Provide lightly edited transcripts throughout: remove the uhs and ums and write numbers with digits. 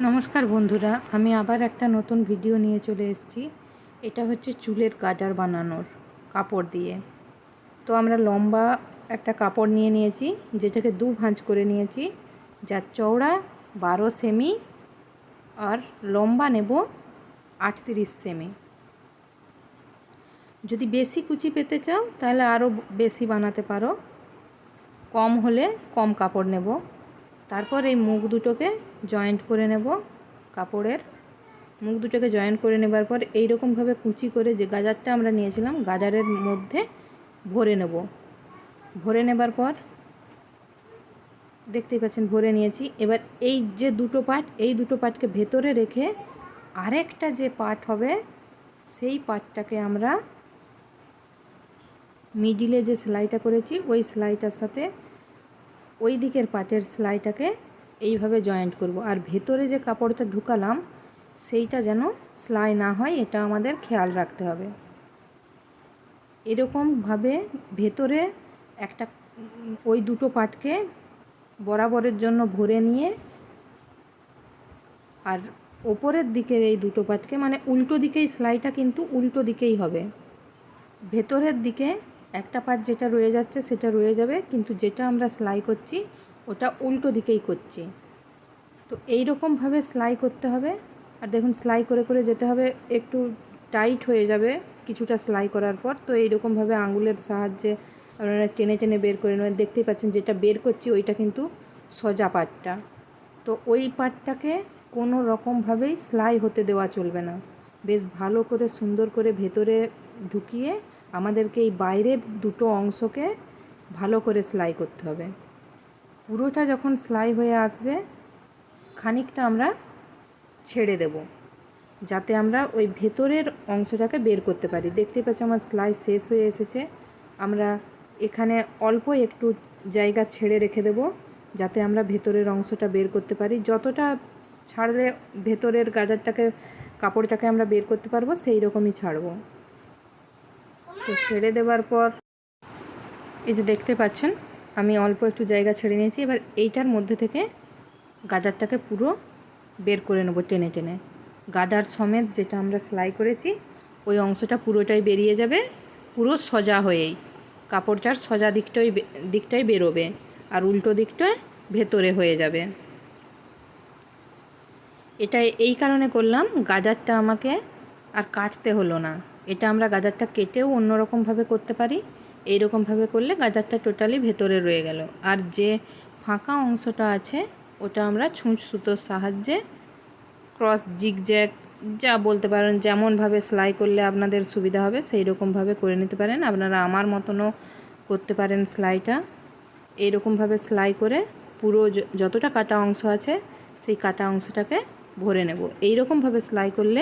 নমস্কার বন্ধুরা, আমি আবার একটা নতুন ভিডিও নিয়ে চলে এসেছি। এটা হচ্ছে চুলের গাজার বানানোর কাপড় দিয়ে। তো আমরা লম্বা একটা কাপড় নিয়ে নিয়েছি, যেটাকে দু ভাঁজ করে নিয়েছি, যার চওড়া 12 সেমি আর লম্বা নেব 38 সেমি। যদি বেশি কুচি পেতে চাও তাহলে আরও বেশি বানাতে পারো, কম হলে কম কাপড় নেব। তারপর এই মুখ দুটোকে জয়েন্ট করে নেব। কাপড়ের মুখ দুটোকে জয়েন্ট করে নেবার পর এই রকমভাবে কুচি করে যে গাজারটা আমরা নিয়েছিলাম গাজারের মধ্যে ভরে নেব। ভরে নেবার পর দেখতেই পাচ্ছেন ভরে নিয়েছি। এবার এই যে দুটো পার্ট, এই দুটো পার্টকে ভেতরে রেখে আরেকটা যে পার্ট হবে সেই পার্টটাকে আমরা মিডিলে যে সেলাইটা করেছি ওই সেলাইটার সাথে ওই দিকের পার্টের সেলাইটাকে এইভাবে জয়েন্ট করব। আর ভেতরে যে কাপড়টা ঢুকালাম সেইটা যেন সেলাই না হয়, এটা আমাদের খেয়াল রাখতে হবে। এরকমভাবে ভেতরে একটা ওই দুটো পার্টকে বরাবরের জন্য ভরে নিয়ে আর ওপরের দিকের এই দুটো পার্টকে মানে উল্টো দিকেই সেলাইটা কিন্তু উল্টো দিকেই হবে। ভেতরের দিকে একটা পার্ট যেটা রয়ে যাচ্ছে সেটা রয়ে যাবে, কিন্তু যেটা আমরা সেলাই করছি ওটা উল্টো দিকেই করছি। তো এই রকমভাবে সেলাই করতে হবে। আর দেখুন সেলাই করে করে যেতে হবে, একটু টাইট হয়ে যাবে কিছুটা সেলাই করার পর। তো এইরকমভাবে আঙুলের সাহায্যে আপনারা টেনে টেনে বের করে নেবেন। দেখতেই পাচ্ছেন যেটা বের করছি ওইটা কিন্তু সোজা পার্টটা। তো ওই পার্টটাকে কোনো রকমভাবেই সেলাই হতে দেওয়া চলবে না। বেশ ভালো করে সুন্দর করে ভেতরে ঢুকিয়ে আমাদেরকে এই বাইরের দুটো অংশকে ভালো করে সেলাই করতে হবে। পুরোটা যখন সেলাই হয়ে আসবে খানিকটা আমরা ছেড়ে দেব, যাতে আমরা ওই ভেতরের অংশটাকে বের করতে পারি। দেখতে পাচ্ছি আমার সেলাই শেষ হয়ে এসেছে। আমরা এখানে অল্প একটু জায়গা ছেড়ে রেখে দেব, যাতে আমরা ভেতরের অংশটা বের করতে পারি। যতটা ছাড়লে ভেতরের গাজারটাকে কাপড়টাকে আমরা বের করতে পারবো সেই রকমই ছাড়বো। তো ছেড়ে দেওয়ার পর এই যে দেখতে পাচ্ছেন আমি অল্প একটু জায়গা ছেড়ে নিয়েছি। এবার এইটার মধ্যে থেকে গাজারটাকে পুরো বের করে নেব টেনে টেনে। গাজার সমেত যেটা আমরা সেলাই করেছি ওই অংশটা পুরোটাই বেরিয়ে যাবে, পুরো সোজা হয়েই কাপড়টার সোজা দিকটাই বেরোবে আর উল্টো দিকটা ভেতরে হয়ে যাবে। এটা এই কারণে করলাম, গাজারটা আমাকে আর কাটতে হলো না। এটা আমরা গাজারটা কেটেও অন্যরকমভাবে করতে পারি। এইরকমভাবে করলে গাজারটা টোটালি ভেতরে রয়ে গেল। আর যে ফাঁকা অংশটা আছে ওটা আমরা ছুঁচ সুতোর সাহায্যে ক্রস জিগজ্যাগ যা বলতে পারেন, যেমনভাবে সেলাই করলে আপনাদের সুবিধা হবে সেই রকমভাবে করে নিতে পারেন। আপনারা আমার মতনও করতে পারেন সেলাইটা। এইরকমভাবে সেলাই করে পুরো যতটা কাটা অংশ আছে সেই কাটা অংশটাকে ভরে নেব। এই রকমভাবে সেলাই করলে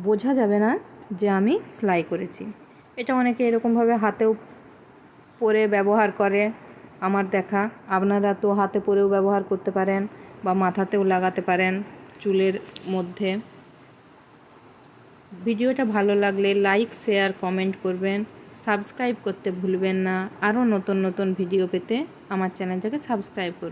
বোঝা যাবে না যে আমি সেলাই করেছি। এটা অনেকে এরকমভাবে হাতেও পরে ব্যবহার করে আমার দেখা। আপনারা তো হাতে পরেও ব্যবহার করতে পারেন বা মাথাতেও লাগাতে পারেন চুলের মধ্যে। ভিডিওটা ভালো লাগলে লাইক শেয়ার কমেন্ট করবেন, সাবস্ক্রাইব করতে ভুলবেন না। আরও নতুন নতুন ভিডিও পেতে আমার চ্যানেলটাকে সাবস্ক্রাইব করুন।